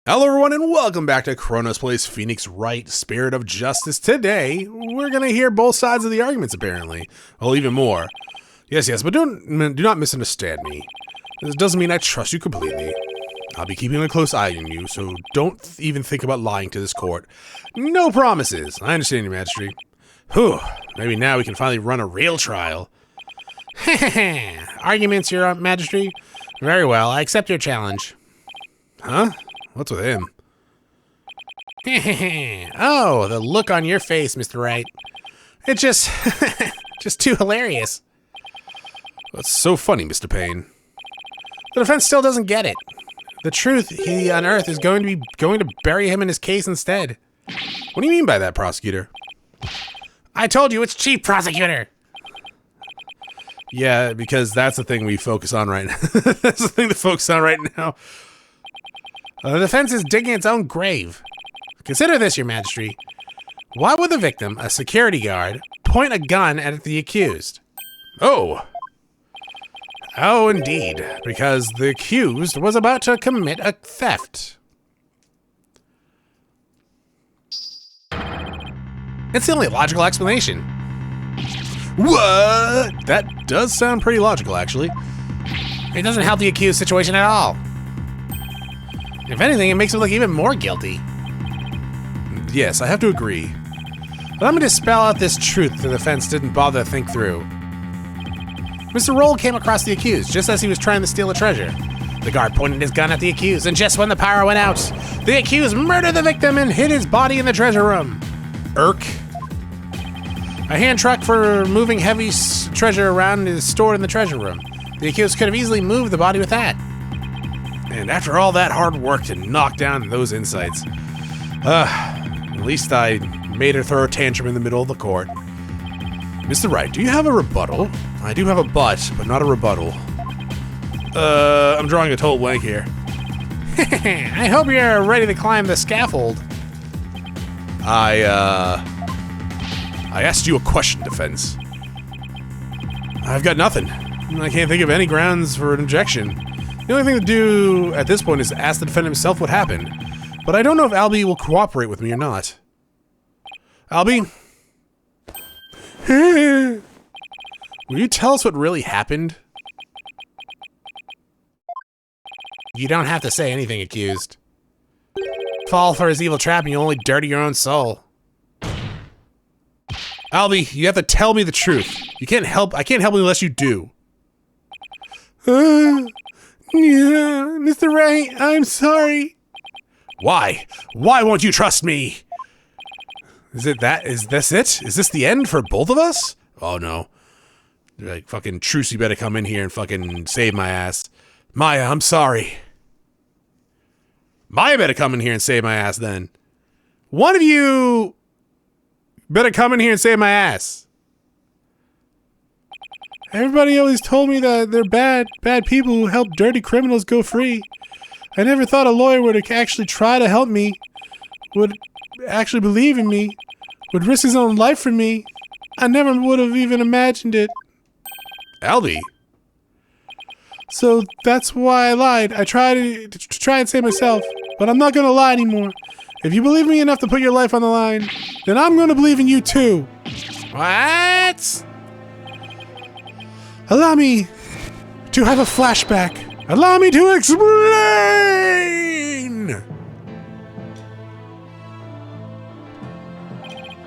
Hello everyone and welcome back to Chronos plays Phoenix Wright, Spirit of Justice. Today, we're going to hear both sides of the arguments apparently. Well, even more. Yes, but do not misunderstand me. This doesn't mean I trust you completely. I'll be keeping a close eye on you, so don't even think about lying to this court. No promises. I understand, Your Majesty. Whew, maybe now we can finally run a real trial. Arguments, Your Majesty? Very well, I accept your challenge. Huh? What's with him? Oh, the look on your face, Mr. Wright. It's just too hilarious. That's so funny, Mr. Payne. The defense still doesn't get it. The truth he unearthed is going to bury him in his case instead. What do you mean by that, prosecutor? I told you it's cheap, prosecutor. Yeah, because that's the thing we focus on right now. That's the thing to focus on right now. The defense is digging its own grave. Consider this, Your Majesty. Why would the victim, a security guard, point a gun at the accused? Oh, indeed, because the accused was about to commit a theft. It's the only logical explanation. What? That does sound pretty logical, actually. It doesn't help the accused situation at all. If anything, it makes him look even more guilty. Yes, I have to agree. But let me just spell out this truth the defense didn't bother to think through. Mr. Roll came across the accused just as he was trying to steal a treasure. The guard pointed his gun at the accused, and just when the power went out, the accused murdered the victim and hid his body in the treasure room. Irk. A hand truck for moving heavy treasure around is stored in the treasure room. The accused could have easily moved the body with that. And after all that hard work to knock down those insights, at least I made her throw a tantrum in the middle of the court. Mr. Wright, do you have a rebuttal? I do have a but not a rebuttal. I'm drawing a total blank here. I hope you're ready to climb the scaffold. I asked you a question, defense. I've got nothing. I can't think of any grounds for an objection. The only thing to do at this point is to ask the defendant himself what happened. But I don't know if Ahlbi will cooperate with me or not. Ahlbi? Will you tell us what really happened? You don't have to say anything, accused. Fall for his evil trap and you only dirty your own soul. Ahlbi, you have to tell me the truth. I can't help you unless you do. Yeah, Mr. Wright, I'm sorry. Why? Why won't you trust me? Is this it? Is this the end for both of us? Oh no. Like, fucking Trucy better come in here and fucking save my ass. Maya, I'm sorry. Maya better come in here and save my ass then. One of you better come in here and save my ass. Everybody always told me that they're bad people who help dirty criminals go free. I never thought a lawyer would actually try to help me, would actually believe in me, would risk his own life for me. I never would have even imagined it. Ahlbi? So that's why I lied. I tried to try and save myself, but I'm not going to lie anymore. If you believe me enough to put your life on the line, then I'm going to believe in you too. What? Allow me to have a flashback. Allow me to explain!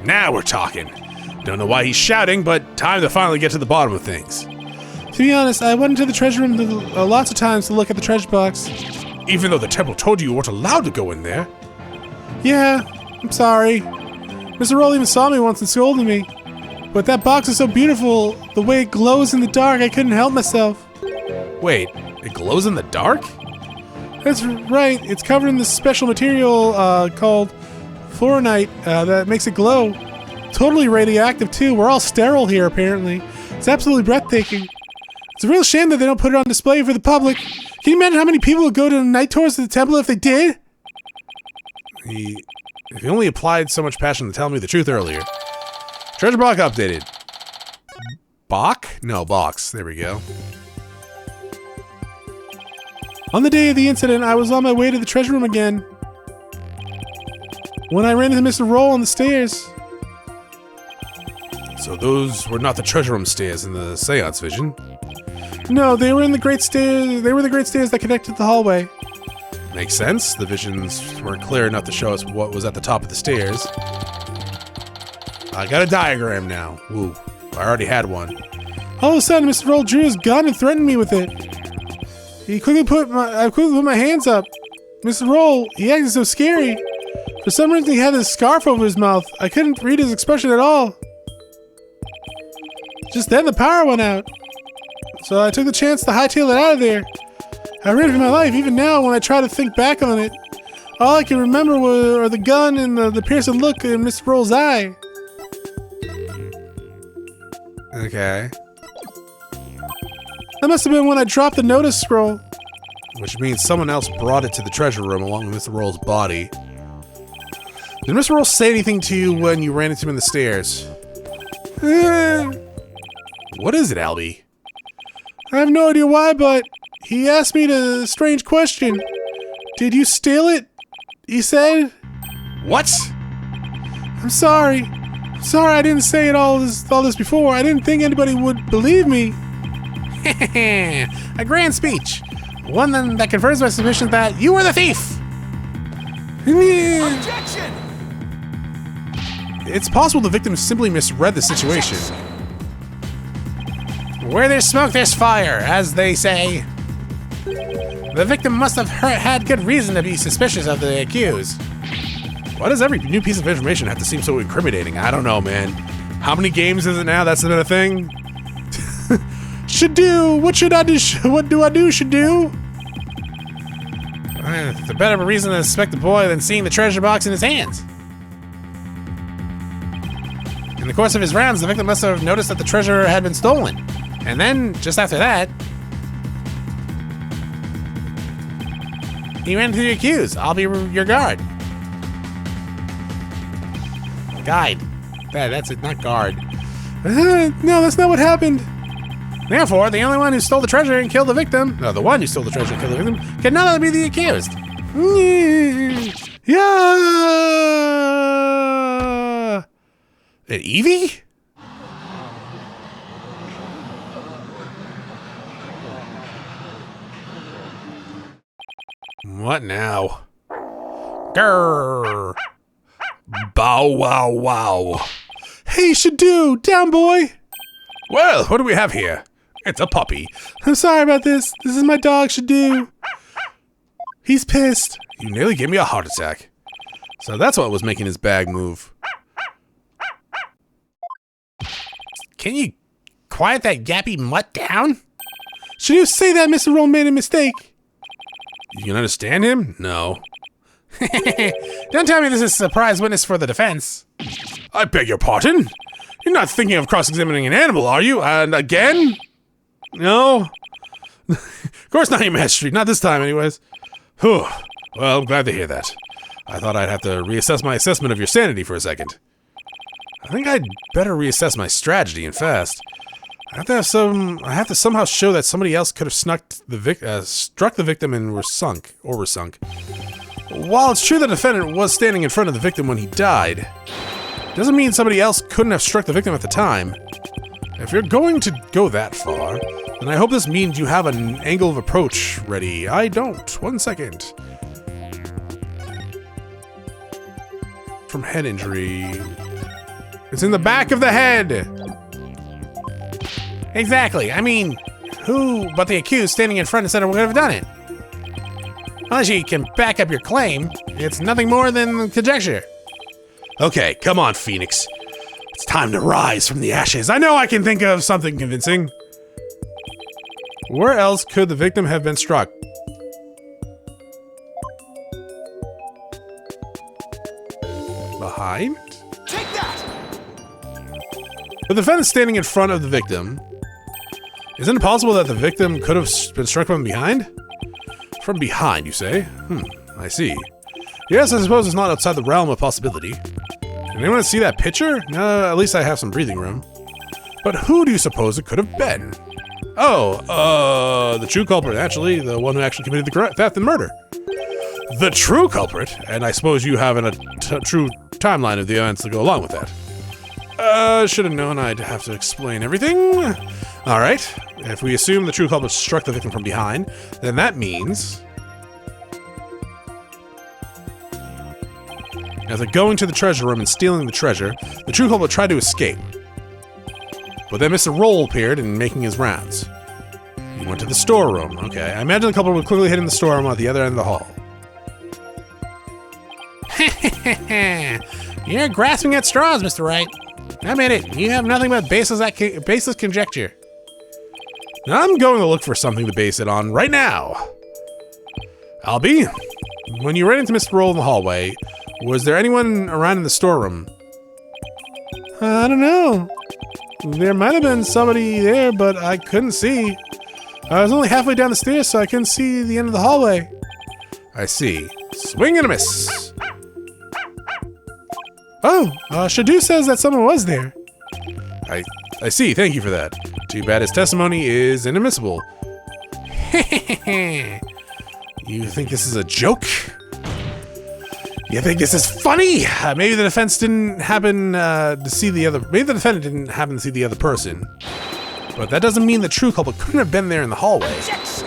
Now we're talking. Don't know why he's shouting, but time to finally get to the bottom of things. To be honest, I went into the treasure room lots of times to look at the treasure box. Even though the temple told you weren't allowed to go in there? Yeah, I'm sorry. Mr. Roll even saw me once and scolded me. But that box is so beautiful, the way it glows in the dark, I couldn't help myself. Wait, it glows in the dark? That's right, it's covered in this special material called fluorite that makes it glow. Totally radioactive too, we're all sterile here apparently. It's absolutely breathtaking. It's a real shame that they don't put it on display for the public. Can you imagine how many people would go to the night tours to the temple if they did? If he only applied so much passion to tell me the truth earlier. Treasure box updated. Bach? No, box. There we go. On the day of the incident, I was on my way to the treasure room again. when I ran into Mr. Roll on the stairs. So those were not the treasure room stairs in the seance vision? No, they were in the great stairs. They were the great stairs that connected to the hallway. Makes sense. The visions weren't clear enough to show us what was at the top of the stairs. I got a diagram now. Woo. I already had one. All of a sudden, Mr. Roll drew his gun and threatened me with it. I quickly put my hands up. Mr. Roll, he acted so scary. For some reason, he had his scarf over his mouth. I couldn't read his expression at all. Just then, the power went out. So I took the chance to hightail it out of there. I ran for my life. Even now, when I try to think back on it, all I can remember are the gun and the piercing look in Mr. Roll's eye. Okay. That must have been when I dropped the notice scroll. Which means someone else brought it to the treasure room along with Mr. Roll's body. Did Mr. Roll say anything to you when you ran into him in the stairs? What is it, Ahlbi? I have no idea why, but he asked me a strange question. Did you steal it? He said. What? I'm sorry. I'm sorry I didn't say all this before. I didn't think anybody would believe me. A grand speech. One that confirms my suspicion that you were the thief. Objection! It's possible the victim simply misread the situation. Where there's smoke, there's fire, as they say. The victim must have had good reason to be suspicious of the accused. Why does every new piece of information have to seem so incriminating? I don't know, man. How many games is it now? That's been a thing? Should do. What should I do? What do I do? Should do. It's a better reason to suspect the boy than seeing the treasure box in his hands. In the course of his rounds, the victim must have noticed that the treasure had been stolen. And then, just after that, he ran into the accused. I'll be your guard. Guide. That's it, not guard. No, that's not what happened. Therefore, the only one who stole the treasure and killed the victim, no, the one who stole the treasure and killed the victim, can none other be the accused. Yeah. An Evie? What now? Grrr. Bow wow wow. Hey, Shadoo, down boy. Well, what do we have here? It's a puppy. I'm sorry about this. This is my dog, Shadoo. He's pissed. You nearly gave me a heart attack. So that's what was making his bag move. Can you quiet that yappy mutt down? Shadoo, say that Mr. Roll made a mistake. You can understand him? No. Don't tell me this is a surprise witness for the defense. I beg your pardon? You're not thinking of cross-examining an animal, are you? And again? No? Of course not, Your Majesty. Not this time, anyways. Whew. Well, I'm glad to hear that. I thought I'd have to reassess my assessment of your sanity for a second. I think I'd better reassess my strategy and fast. I have to somehow show that somebody else could have struck the victim and were sunk. While it's true the defendant was standing in front of the victim when he died, doesn't mean somebody else couldn't have struck the victim at the time. If you're going to go that far, then I hope this means you have an angle of approach ready. I don't. 1 second. From head injury. It's in the back of the head! Exactly. I mean, who but the accused standing in front instead of would have done it? Unless you can back up your claim, it's nothing more than conjecture. Okay, come on, Phoenix. It's time to rise from the ashes. I know I can think of something convincing. Where else could the victim have been struck? Behind? Take that! The defendant standing in front of the victim. Isn't it possible that the victim could have been struck from behind? From behind, you say? I see. Yes, I suppose it's not outside the realm of possibility. Can anyone see that picture? At least I have some breathing room. But who do you suppose it could have been? Oh, the true culprit, actually. The one who actually committed the theft and murder. The true culprit, and I suppose you have a true timeline of the events that go along with that. Should have known I'd have to explain everything. All right, if we assume the true culprit struck the victim from behind, then that means... After going to the treasure room and stealing the treasure, the true culprit tried to escape. But then Mr. Roll appeared and making his rounds. He went to the storeroom. Okay, I imagine the culprit would quickly hid in the storeroom at the other end of the hall. You're grasping at straws, Mr. Wright. Admit it, you have nothing but baseless conjecture. I'm going to look for something to base it on right now. Ahlbi, when you ran into Mr. Roll in the hallway, was there anyone around in the storeroom? I don't know. There might have been somebody there, but I couldn't see. I was only halfway down the stairs, so I couldn't see the end of the hallway. I see. Swing and a miss. Oh, Shadu says that someone was there. I see. Thank you for that. Too bad his testimony is inadmissible. You think this is a joke? You think this is funny? Maybe the defense didn't happen to see the other... Maybe the defendant didn't happen to see the other person. But that doesn't mean the true culprit couldn't have been there in the hallway. Objection.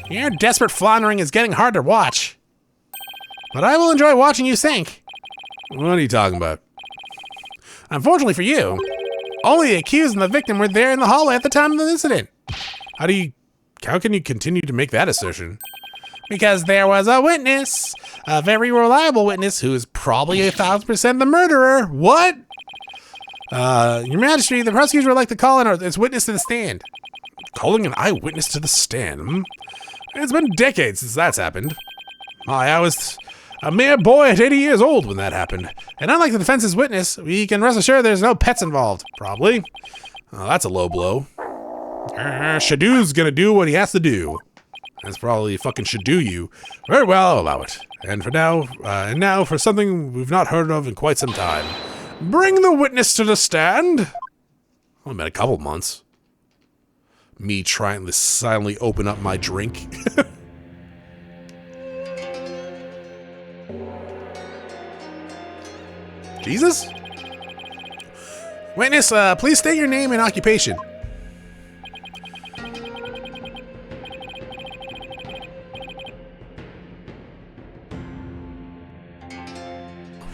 Your desperate floundering is getting hard to watch. But I will enjoy watching you sink. What are you talking about? Unfortunately for you, only the accused and the victim were there in the hallway at the time of the incident. How can you continue to make that assertion? Because there was a witness, a very reliable witness who is probably 1,000% the murderer. What? Your Majesty, the prosecutor would like to call in its witness to the stand. Calling an eyewitness to the stand? It's been decades since that's happened. I was a mere boy at 80 years old when that happened. And unlike the defense's witness, we can rest assured there's no pets involved. Probably. Oh, that's a low blow. Shadu's gonna do what he has to do. That's probably fucking should do you. Very well, I'll allow it. And for now, for something we've not heard of in quite some time. Bring the witness to the stand. Only been a couple months. Me trying to silently open up my drink. Jesus? Witness, please state your name and occupation.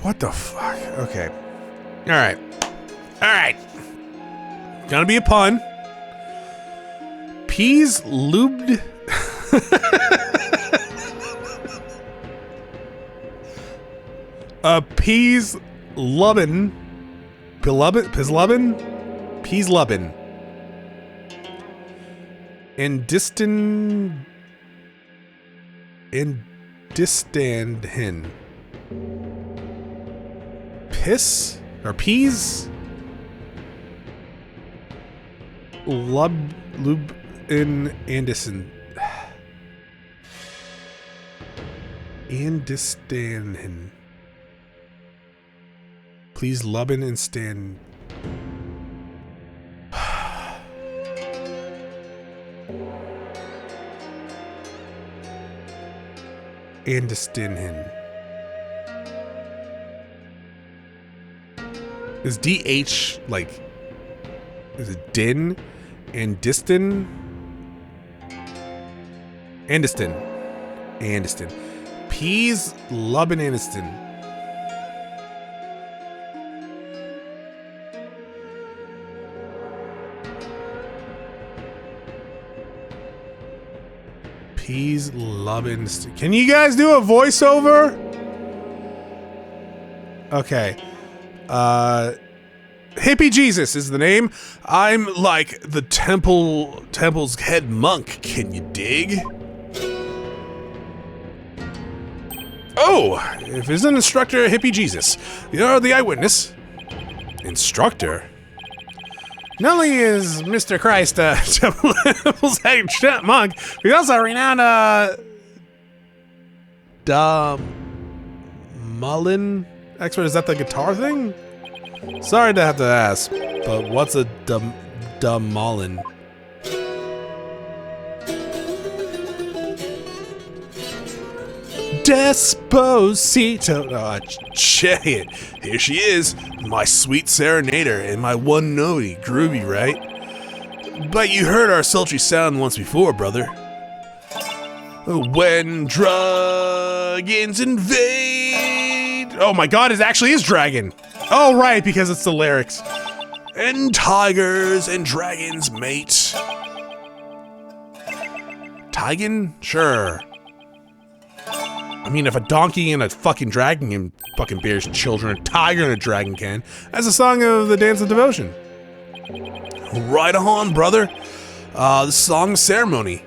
What the fuck? Okay. Alright. Alright. Gonna be a pun. Peas lubed. Peas lubbin. Peas lubbin. Indistand hin. Piss or peas lub in Anderson Andistan. Please lubbin and stand. Andistan. Is DH like, is it din and distin? Andiston. Peas lubbin Andiston. Peas lubbin. Can you guys do a voiceover? Okay. Hippie Jesus is the name. I'm like the temple's head monk, can you dig? Oh, if it's an instructor, Hippie Jesus, you're the eyewitness. Instructor? Not only is Mr. Christ temple's head monk, he's also a renowned Mullen expert. Is that the guitar thing? Sorry to have to ask, but what's a Mullen? Desposito. Check it. Here she is, my sweet serenader and my one noty, groovy, right? But you heard our sultry sound once before, brother. When dragons invade. Oh my god, it actually is dragon. Oh, right, because it's the lyrics. And tigers and dragons mate. Tigan? Sure. I mean, if a donkey and a fucking dragon can fucking bears children, a tiger and a dragon can. That's the song of the Dance of Devotion. Right on, brother. The song ceremony.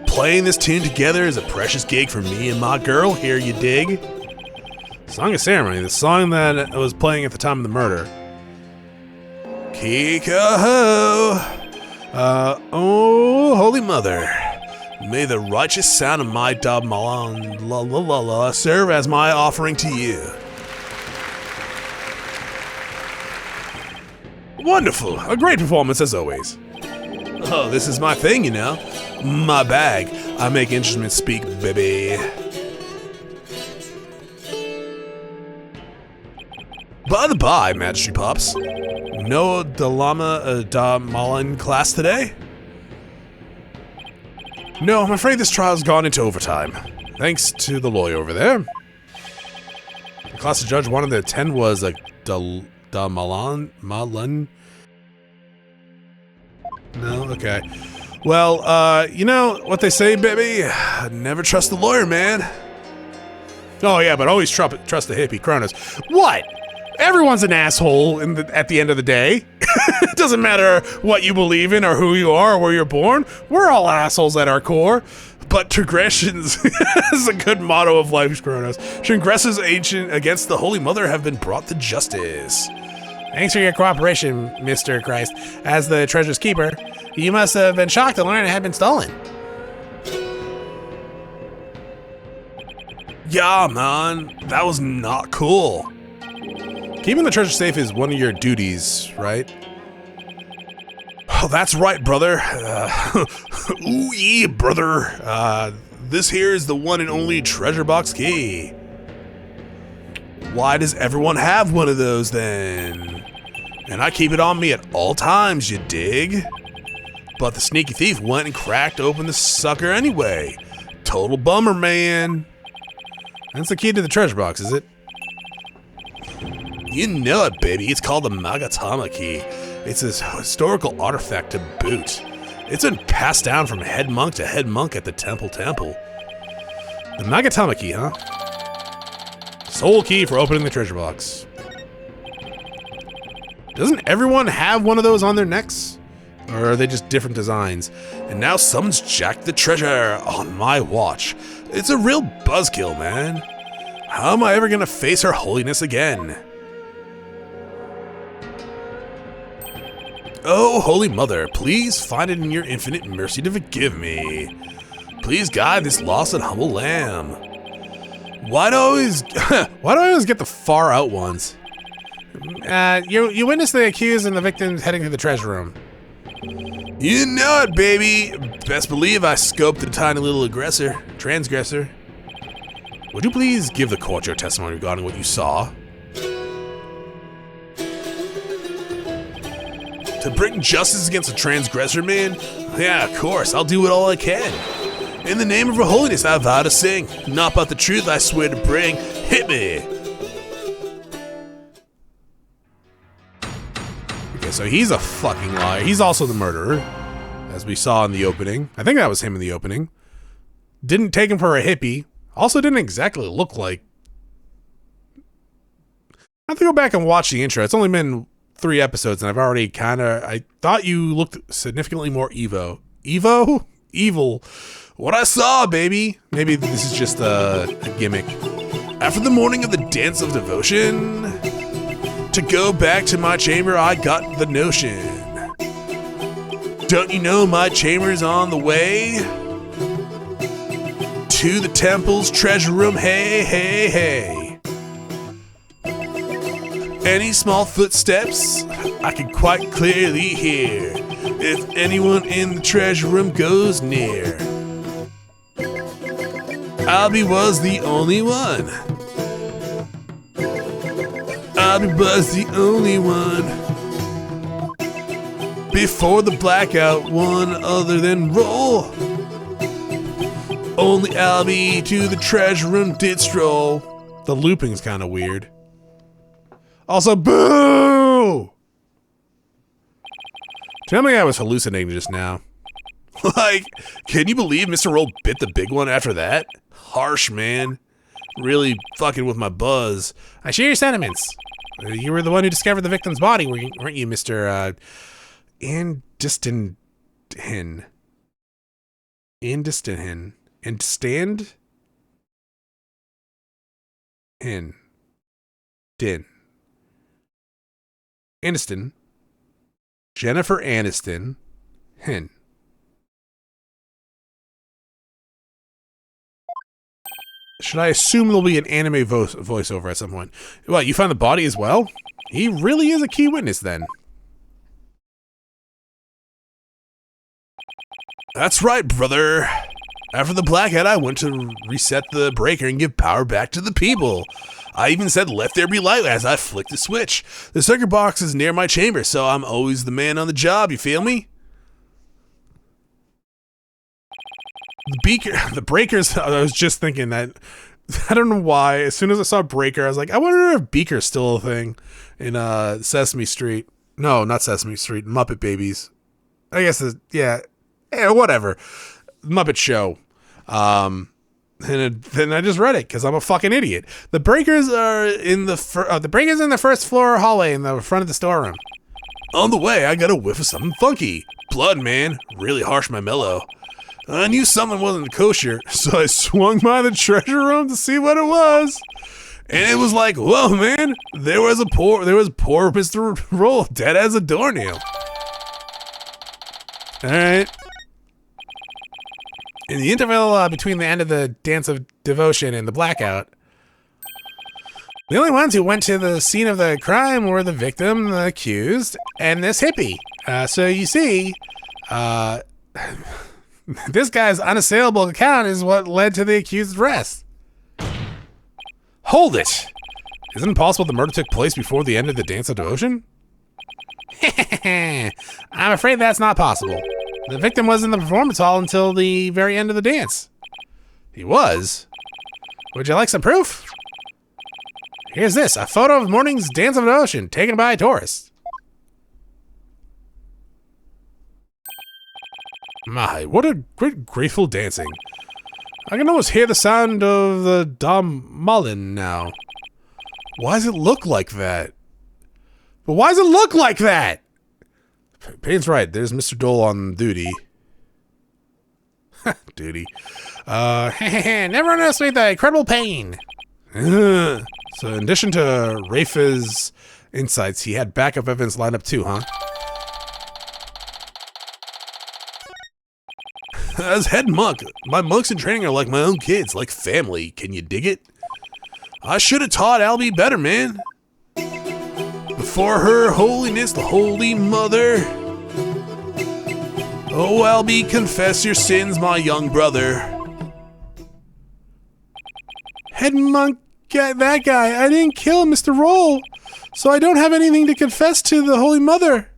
Playing this tune together is a precious gig for me and my girl here, you dig? Song of ceremony, the song that was playing at the time of the murder. Kiko-ho. Oh, Holy Mother. May the righteous sound of my dub malan la la la la serve as my offering to you. Wonderful, a great performance as always. Oh, this is my thing, you know. My bag. I make instruments speak, baby. By the by, Majesty Pops. No Dalama da Malan class today? No, I'm afraid this trial's gone into overtime. Thanks to the lawyer over there. The class the judge wanted to attend was a da Malan? No? Okay. Well, you know what they say, baby? Never trust the lawyer, man. Oh yeah, but always trust the hippie, Chronos. What? Everyone's an asshole at the end of the day. It doesn't matter what you believe in or who you are or where you're born. We're all assholes at our core. But transgressions is a good motto of life, Chronos. Transgressors ancient against the Holy Mother have been brought to justice. Thanks for your cooperation, Mr. Christ. As the treasure's keeper, you must have been shocked to learn it had been stolen. Yeah, man. That was not cool. Keeping the treasure safe is one of your duties, right? Oh, that's right, brother. Ooh, yeah, brother. This here is the one and only treasure box key. Why does everyone have one of those, then? And I keep it on me at all times, you dig? But the sneaky thief went and cracked open the sucker anyway. Total bummer, man. That's the key to the treasure box, is it? You know it, baby. It's called the Magatama key. It's this historical artifact to boot. It's been passed down from head monk to head monk at the temple. The Magatama key, huh? Sole key for opening the treasure box. Doesn't everyone have one of those on their necks? Or are they just different designs? And now someone's jacked the treasure on my watch. It's a real buzzkill, man. How am I ever gonna face her holiness again? Oh, Holy Mother, please find it in your infinite mercy to forgive me. Please guide this lost and humble lamb. Why do I always get the far out ones? You witnessed the accused and the victim heading to the treasure room. You know it, baby. Best believe I scoped the tiny little transgressor. Would you please give the court your testimony regarding what you saw? To bring justice against a transgressor, man? Yeah, of course, I'll do it all I can. In the name of her holiness, I vow to sing. Not but the truth I swear to bring. Hit me! Okay, so he's a fucking liar. He's also the murderer, as we saw in the opening. I think that was him in the opening. Didn't take him for a hippie. Also didn't exactly look like... I have to go back and watch the intro. It's only been 3 episodes, and I've already I thought you looked significantly more evil. What I saw, baby. Maybe this is just a gimmick. After the morning of the Dance of Devotion, to go back to my chamber, I got the notion. Don't you know my chamber's on the way? To the temple's treasure room, hey, hey, hey. Any small footsteps, I can quite clearly hear if anyone in the treasure room goes near. Ahlbi was the only one. Ahlbi was the only one. Before the blackout, one other than Roll. Only Ahlbi to the treasure room did stroll. The looping's kind of weird. Also, boo! Tell me I was hallucinating just now. Like, can you believe Mr. Roll bit the big one after that? Harsh, man. Really fucking with my buzz. I share your sentiments. You were the one who discovered the victim's body, weren't you, Mr. Indistant Hen? Indistant Hen. And stand? Hen. Din. Aniston. Jennifer Aniston. Hen. Should I assume there'll be an anime voiceover at some point? What, you found the body as well? He really is a key witness then. That's right, brother. After the blackout, I went to reset the breaker and give power back to the people. I even said, let there be light as I flicked the switch. The circuit box is near my chamber, so I'm always the man on the job, you feel me? The breakers, I was just thinking that, I don't know why, as soon as I saw breaker, I was like, I wonder if beaker's still a thing in Sesame Street. No, not Sesame Street, Muppet Babies. I guess, yeah, whatever. Muppet Show. And then I just read it because I'm a fucking idiot. The breakers are in the first floor hallway in the front of the storeroom. On the way, I got a whiff of something funky. Blood, man. Really harsh my mellow. I knew something wasn't kosher, so I swung by the treasure room to see what it was. And it was like, whoa, man. There was poor Mr. Roll dead as a doornail. All right. In the interval between the end of the Dance of Devotion and the blackout, the only ones who went to the scene of the crime were the victim, the accused, and this hippie. So you see, this guy's unassailable account is what led to the accused's arrest. Hold it! Isn't it possible the murder took place before the end of the Dance of Devotion? I'm afraid that's not possible. The victim was in the performance hall until the very end of the dance. He was? Would you like some proof? Here's this, a photo of morning's Dance of Devotion taken by a tourist. My, what a great grateful dancing. I can almost hear the sound of the Dammalin now. Why does it look like that? But why does it look like that? Payne's right. There's Mr. Dole on duty. Duty. Never underestimate the incredible pain. So in addition to Rafa's insights, he had backup evidence lined up too, huh? As head monk, my monks in training are like my own kids, like family. Can you dig it? I should have taught Ahlbi better, man. Before her holiness, the Holy Mother. Oh, Ahlbi, confess your sins, my young brother. Head monk, that guy. I didn't kill Mr. Roll, so I don't have anything to confess to the Holy Mother.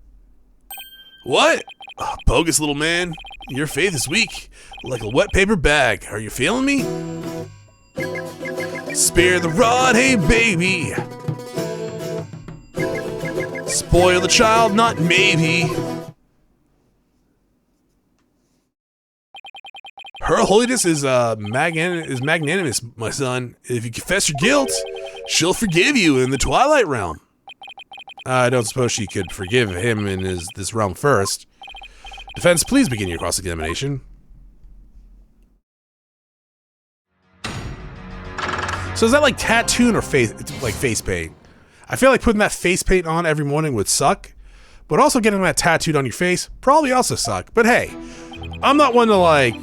What? Oh, bogus little man. Your faith is weak, like a wet paper bag. Are you feeling me? Spare the rod, hey baby. Spoil the child, not maybe. Her holiness is magnanimous, my son. If you confess your guilt, she'll forgive you in the Twilight Realm. I don't suppose she could forgive him in this realm first. Defense, please begin your cross-examination. So is that like tattooing or face paint? I feel like putting that face paint on every morning would suck, but also getting that tattooed on your face probably also suck. But hey, I'm not one to like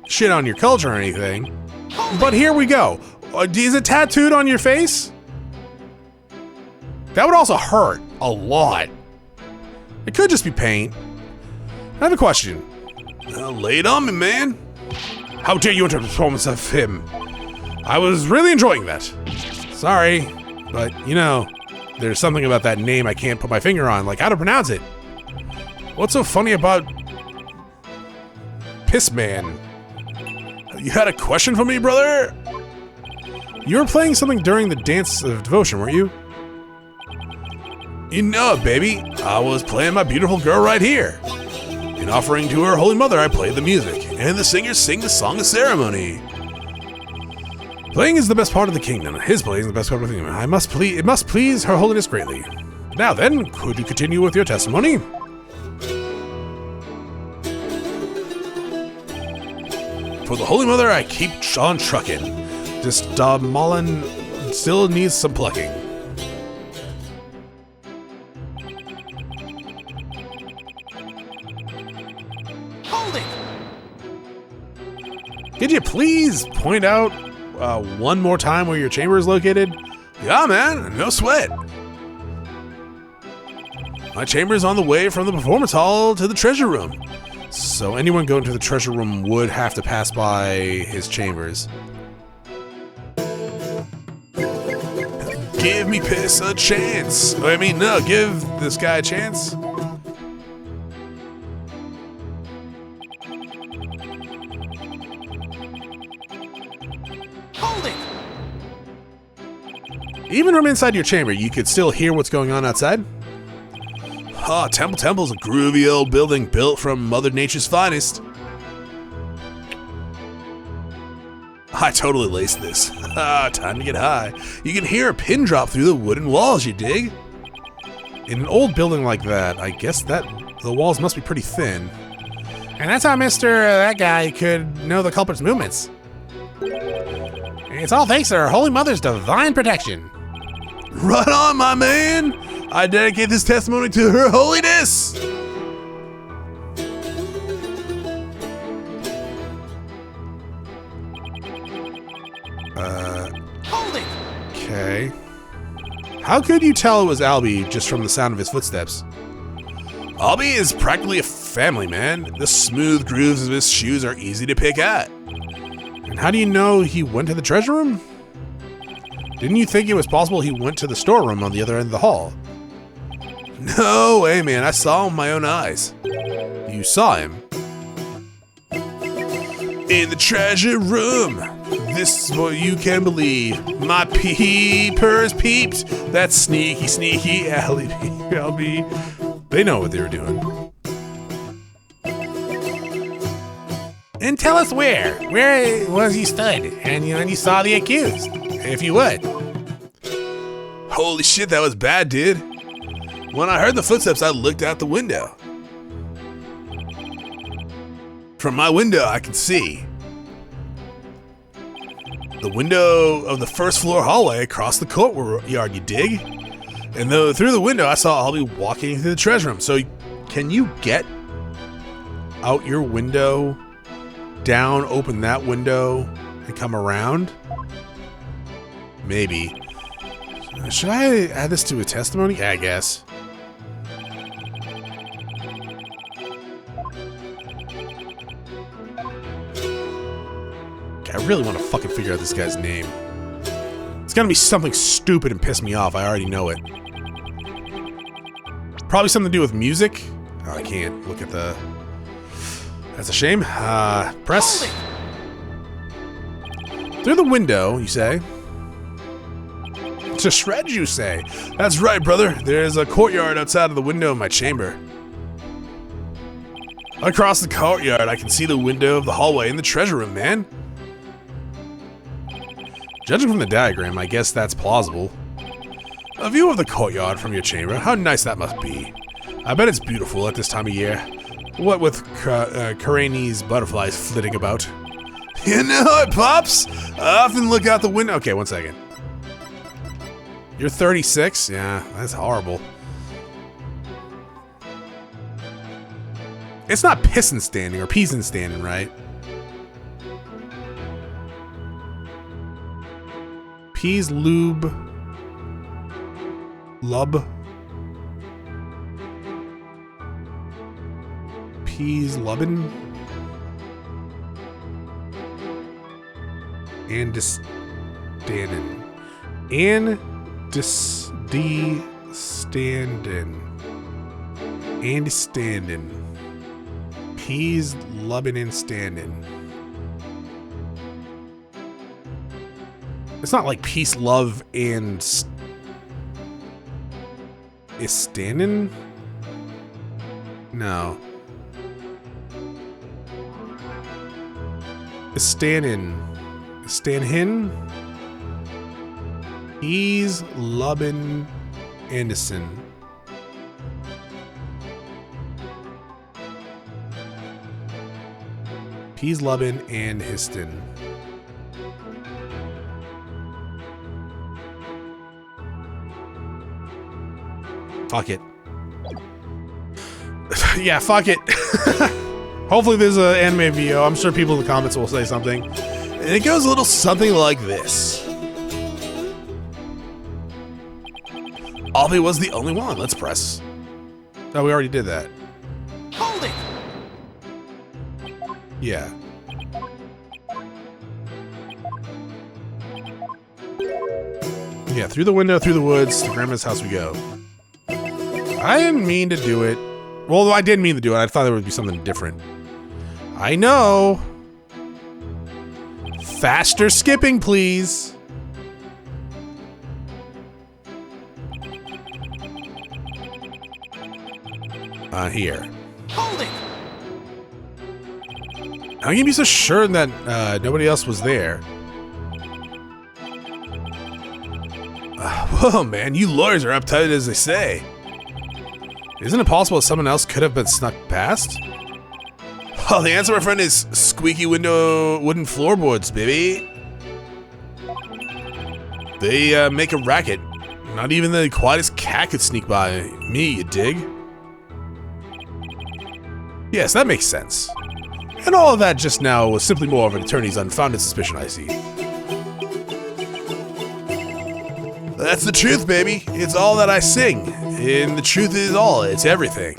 shit on your culture or anything, but here we go. Is it tattooed on your face? That would also hurt a lot. It could just be paint. I have a question. Lay it on me, man. How dare you interrupt the performance of him? I was really enjoying that. Sorry, but you know, there's something about that name I can't put my finger on, like how to pronounce it. What's so funny about Pissman? You had a question for me, brother? You were playing something during the dance of devotion, weren't you? You know it, baby. I was playing my beautiful girl right here. In offering to her holy mother, I played the music, and the singers sing the song of ceremony. Playing is the best part of the kingdom. His playing is the best part of the kingdom. It must please her holiness greatly. Now then, could you continue with your testimony? For the holy mother, I keep on trucking. This Mullen still needs some plucking. Hold it! Could you please point out one more time where your chamber is located? Yeah, man, no sweat. My chamber is on the way from the performance hall to the treasure room. So anyone going to the treasure room would have to pass by his chambers. Give me Piss a chance. I mean, no, give this guy a chance. Hold it! Even from inside your chamber, you could still hear what's going on outside. Ah, Temple's a groovy old building built from Mother Nature's finest. I totally laced this. Ah, time to get high. You can hear a pin drop through the wooden walls, you dig? In an old building like that, I guess that the walls must be pretty thin. And that's how that guy could know the culprit's movements. It's all thanks to our Holy Mother's divine protection. Right on, my man! I dedicate this testimony to her holiness! Hold it! Okay. How could you tell it was Ahlbi just from the sound of his footsteps? Ahlbi is practically a family man. The smooth grooves of his shoes are easy to pick at. And how do you know he went to the treasure room? Didn't you think it was possible he went to the storeroom on the other end of the hall? No way, man. I saw him with my own eyes. You saw him? In the treasure room. This is what you can believe. My peepers peeped. That sneaky Ahlbi. They know what they were doing. And tell us where it was you stood and you saw the accused, if you would. Holy shit, that was bad, dude. When I heard the footsteps, I looked out the window. From my window, I could see the window of the first floor hallway across the courtyard, you dig? And through the window, I saw Ahlbi walking through the treasure room. So can you get out your window, down, open that window, and come around? Maybe. Should I add this to a testimony? Yeah, I guess. I really want to fucking figure out this guy's name. It's gonna be something stupid and piss me off. I already know it. Probably something to do with music. Oh, I can't look at the... That's a shame. Press. Through the window, you say. To shred, you say. That's right, brother. There's a courtyard outside of the window of my chamber. Across the courtyard, I can see the window of the hallway in the treasure room, man. Judging from the diagram, I guess that's plausible. A view of the courtyard from your chamber, how nice that must be. I bet it's beautiful at this time of year. What with Chinese butterflies flitting about. You know it, Pops! I often look out the window. Okay, one second. You're 36? Yeah, that's horrible. It's not pissin' standing or peasin' standing, right? Peas lube. Lub. Peas lubbin. Andestanden. Andestanden. Peas, lubbin, and standin'. It's not like peace, love, and is standin'? No. Is standin'. Stanhin? Peas, lubbin, Anderson. Peas, lubbin, and histon. Fuck it. Yeah, fuck it. Hopefully there's an anime video. I'm sure people in the comments will say something. And it goes a little something like this. Ahlbi was the only one. Let's press. Oh, we already did that. Hold it! Yeah. Yeah, through the window, through the woods, to Grandma's house we go. I didn't mean to do it. Well, I did mean to do it. I thought there would be something different. I know. Faster skipping, please. Here. Hold it! How can you be so sure that nobody else was there? Whoa, man, you lawyers are uptight as they say. Isn't it possible that someone else could have been snuck past? Oh, the answer, my friend, is squeaky window wooden floorboards, baby. They make a racket. Not even the quietest cat could sneak by me, you dig? Yes, that makes sense. And all of that just now was simply more of an attorney's unfounded suspicion, I see. That's the truth, baby. It's all that I sing. And the truth is all. It's everything.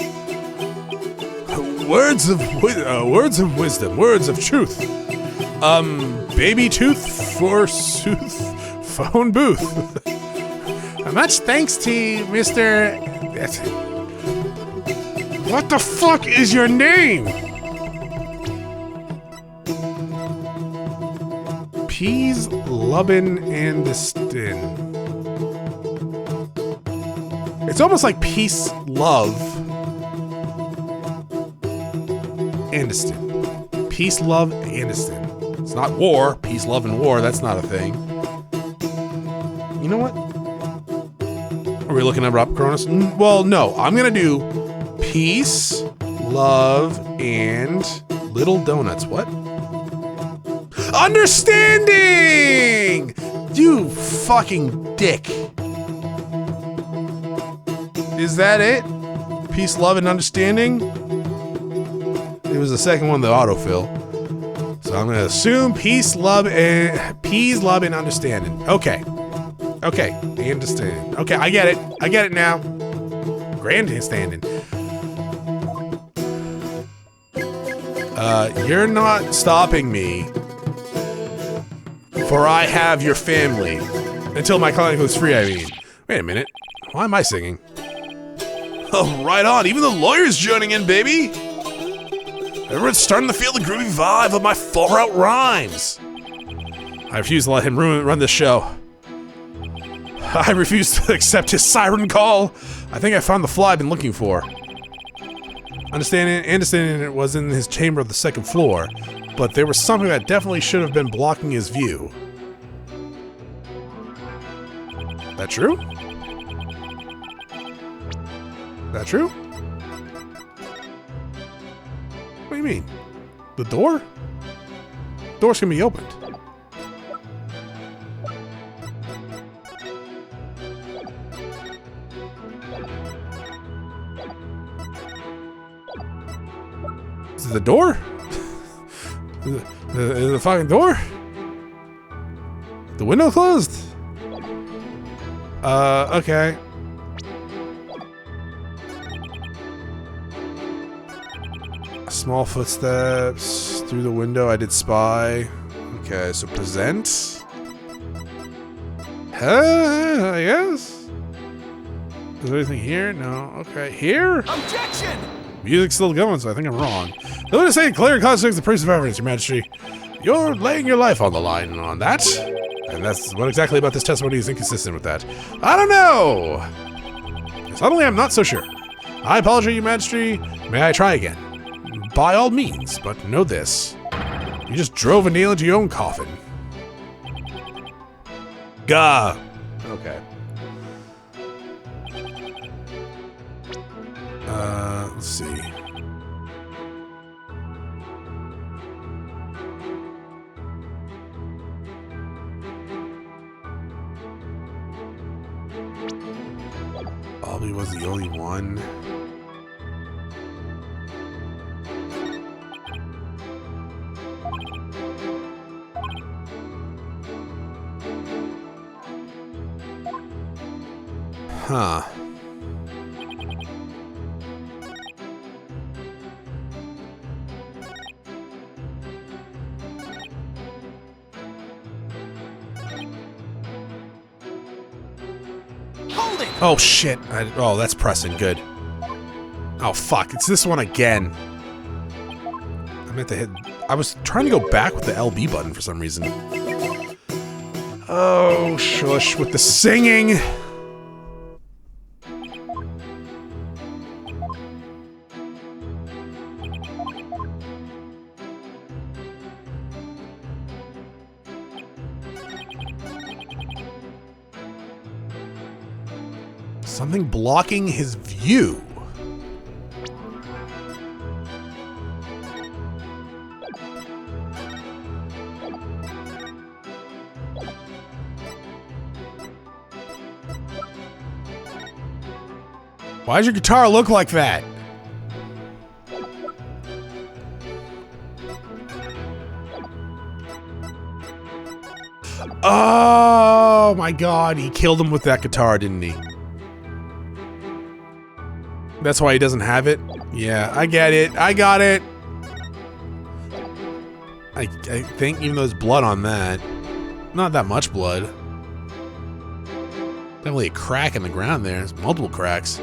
Words of wisdom, words of truth. Baby tooth, forsooth, phone booth. Much thanks to Mr. What the fuck is your name? Peas, Lubbin, Andestin. It's almost like peace, love, Andestin. Peace, love, Andestin. It's not war. Peace, love, and war. That's not a thing. You know what? Are we looking up Chronos? Well, no. I'm gonna do peace, love, and little donuts. What? Understanding! You fucking dick. Is that it? Peace, love, and understanding? It was the second one, the autofill. So I'm gonna assume peace, love, and understanding. Okay. Okay, understand. Okay, I get it. I get it now. Grandstanding. You're not stopping me. For I have your family. Until my client goes free, I mean. Wait a minute. Why am I singing? Oh, right on. Even the lawyer's joining in, baby. Everyone's starting to feel the groovy vibe of my far-out rhymes. I refuse to let him run this show. I refuse to accept his siren call. I think I found the fly I've been looking for. Understanding it was in his chamber of the second floor, but there was something that definitely should have been blocking his view. That true? That true? What do you mean? The door? Doors can be opened. Is it the door? the fucking door? The window closed? Okay. Small footsteps through the window. I did spy. Okay, so present. I guess. Is there anything here? No. Okay, here? Objection! Music's still going, so I think I'm wrong. The witness saying clear constitutes the priest of evidence, Your Majesty. You're laying your life on the line on that. And that's what exactly about this testimony is inconsistent with that. I don't know! Suddenly I'm not so sure. I apologize, Your Majesty. May I try again? By all means, but know this. You just drove a nail into your own coffin. Gah! Okay. Let's see. Ahlbi was the only one. Huh. Hold it! Oh shit. Oh, that's pressing. Good. Oh fuck. It's this one again. I meant to hit. I was trying to go back with the LB button for some reason. Oh, shush with the singing. Something blocking his view. Why does your guitar look like that? Oh my god, he killed him with that guitar, didn't he? That's why he doesn't have it? Yeah, I get it. I got it. I think even though there's blood on that, not that much blood. Definitely a crack in the ground there. There's multiple cracks.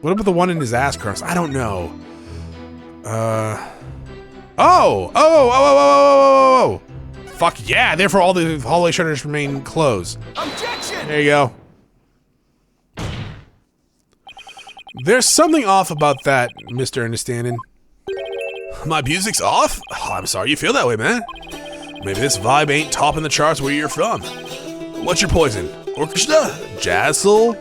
What about the one in his ass, Chronos? I don't know. Oh! Fuck yeah! Therefore, all the hallway shutters remain closed. Objection! There you go. There's something off about that, Mr. Understanding. My music's off? Oh, I'm sorry you feel that way, man. Maybe this vibe ain't topping the charts where you're from. What's your poison? Orchestra? Jazz soul?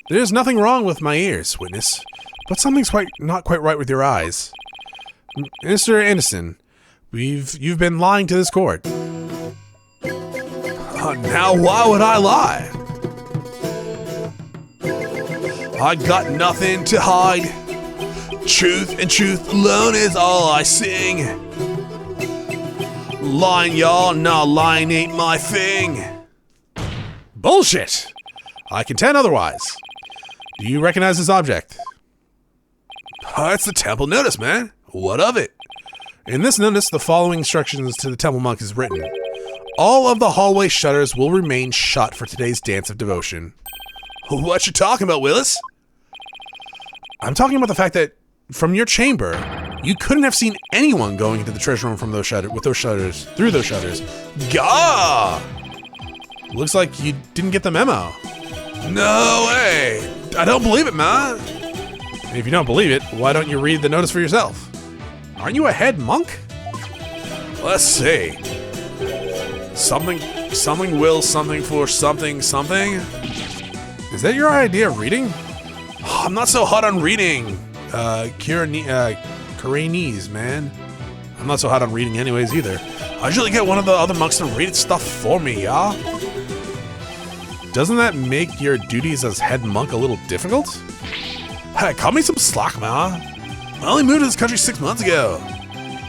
There's nothing wrong with my ears, witness, but something's not quite right with your eyes. Mr. Anderson, you've been lying to this court. Now why would I lie? I got nothing to hide. Truth and truth alone is all I sing. Lying, y'all, nah, lying ain't my thing. Bullshit! I contend otherwise. Do you recognize this object? It's the temple notice, man. What of it? In this notice, the following instructions to the temple monk is written. All of the hallway shutters will remain shut for today's dance of devotion. What you talking about, Willis? I'm talking about the fact that from your chamber, you couldn't have seen anyone going into the treasure room from those shutters, through those shutters. Gah! Looks like you didn't get the memo. No way! I don't believe it, man. If you don't believe it, why don't you read the notice for yourself? Aren't you a head monk? Let's see. Something will, something for something. Is that your idea of reading? Oh, I'm not so hot on reading. Chinese, man. I'm not so hot on reading anyways either. I usually get one of the other monks to read stuff for me, y'all. Doesn't that make your duties as head monk a little difficult? Hey, cut me some slack, man. I only moved to this country 6 months ago.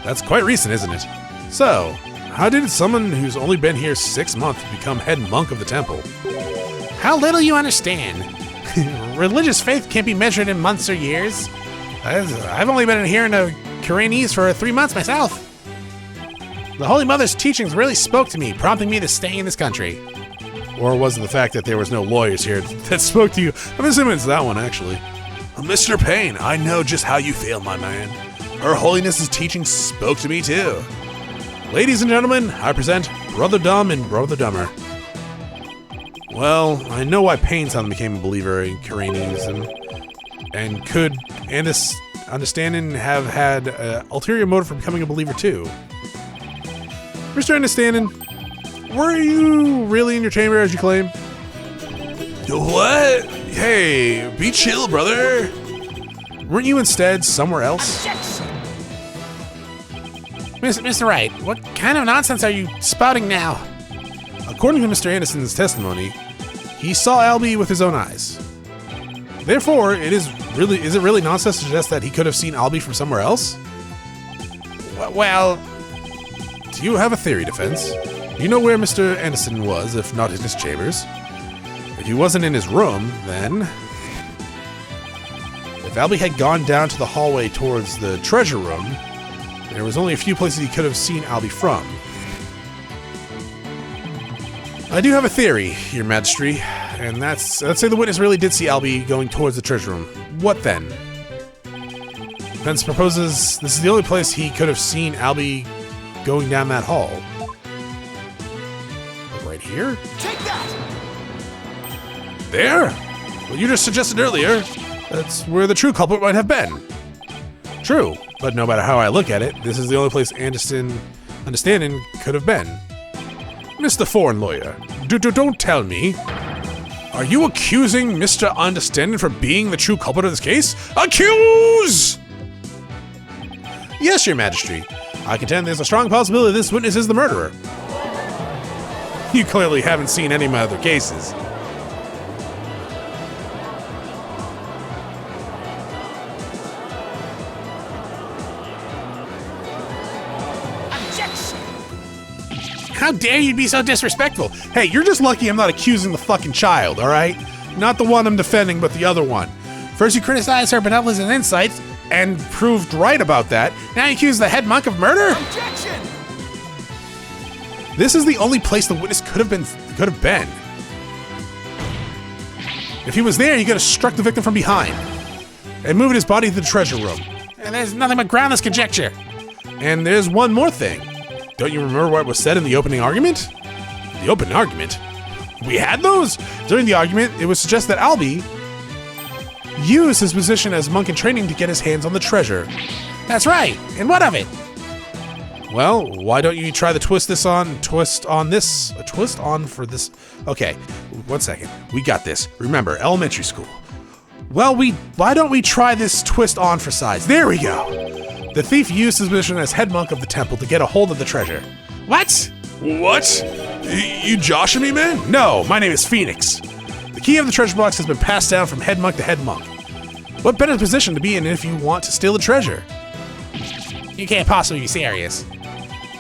That's quite recent, isn't it? So, how did someone who's only been here 6 months become head monk of the temple? How little you understand. Religious faith can't be measured in months or years. I've only been adhering to Chronos for 3 months myself. The Holy Mother's teachings really spoke to me, prompting me to stay in this country. Or was it the fact that there was no lawyers here that spoke to you? I'm assuming it's that one, actually. Mr. Payne, I know just how you feel, my man. Her Holiness's teachings spoke to me, too. Ladies and gentlemen, I present Brother Dumb and Brother Dumber. Well, I know why Payne suddenly became a believer in Chronos, and could understanding have had an ulterior motive for becoming a believer, too. Mr. Understanding, were you really in your chamber as you claim? What? Hey, be chill, brother. Weren't you instead somewhere else? Mr. Wright, what kind of nonsense are you spouting now? According to Mr. Anderson's testimony, he saw Ahlbi with his own eyes. Therefore, is it really nonsense to suggest that he could have seen Ahlbi from somewhere else? Well, do you have a theory, defense? You know where Mr. Anderson was, if not in his chambers. If he wasn't in his room, then... If Ahlbi had gone down to the hallway towards the treasure room, there was only a few places he could have seen Ahlbi from. I do have a theory, Your Majesty, and let's say the witness really did see Ahlbi going towards the treasure room. What then? Defense proposes this is the only place he could have seen Ahlbi going down that hall. Right here? take that! There? Well, you just suggested earlier that's where the true culprit might have been. True, but no matter how I look at it, this is the only place Understanding could have been. Mr. Foreign Lawyer, don't tell me. Are you accusing Mr. Understanding for being the true culprit of this case? Accuse! Yes, Your Majesty. I contend there's a strong possibility this witness is the murderer. You clearly haven't seen any of my other cases. Objection! How dare you be so disrespectful? Hey, you're just lucky I'm not accusing the fucking child, alright? Not the one I'm defending, but the other one. First you criticized her benevolence and insights, and proved right about that. Now you accuse the head monk of murder? Objection! This is the only place the witness could have been. If he was there, he could have struck the victim from behind and moved his body to the treasure room. And there's nothing but groundless conjecture. And there's one more thing. Don't you remember what was said in the opening argument? The opening argument? We had those? During the argument, it was suggested that Ahlbi used his position as monk in training to get his hands on the treasure. That's right. And what of it? Well, why don't you try the twist on for this? Okay, 1 second. We got this. Remember, elementary school. Well, why don't we try this twist on for size? There we go. The thief used his position as head monk of the temple to get a hold of the treasure. What? What? You joshing me, man? No, my name is Phoenix. The key of the treasure box has been passed down from head monk to head monk. What better position to be in if you want to steal the treasure? You can't possibly be serious.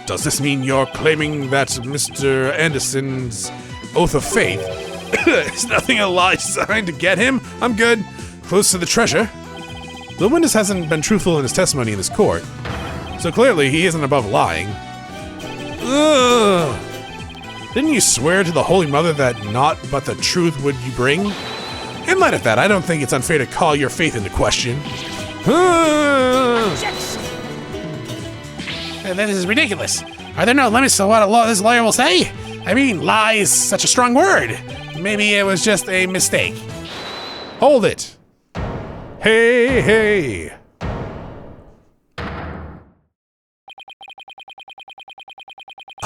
Does this mean you're claiming that Mr. Anderson's oath of faith is nothing a lie designed to get him? I'm good. Close to the treasure. The witness hasn't been truthful in his testimony in this court, so clearly he isn't above lying. Ugh. Didn't you swear to the Holy Mother that naught but the truth would you bring? In light of that, I don't think it's unfair to call your faith into question. Objection! This is ridiculous. Are there no limits to what this lawyer will say? I mean, lie is such a strong word. Maybe it was just a mistake. Hold it. Hey.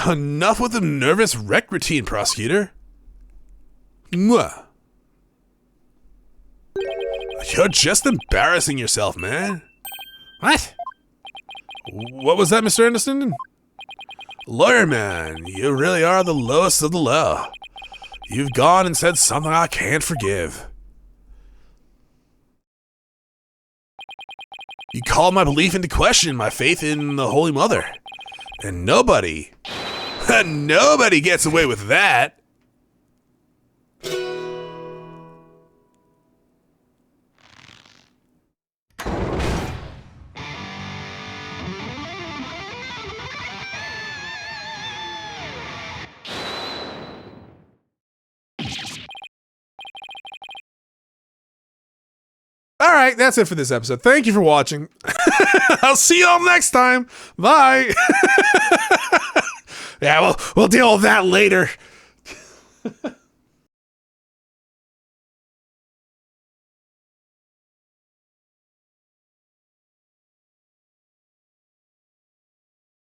Enough with the nervous wreck routine, prosecutor. Mwah. You're just embarrassing yourself, man. What? What was that, Mr. Anderson? Lawyer man, you really are the lowest of the low. You've gone and said something I can't forgive. You called my belief into question, my faith in the Holy Mother. And nobody gets away with that. right, that's it for this episode. Thank you for watching. I'll see you all next time. Bye. Yeah, we'll deal with that later.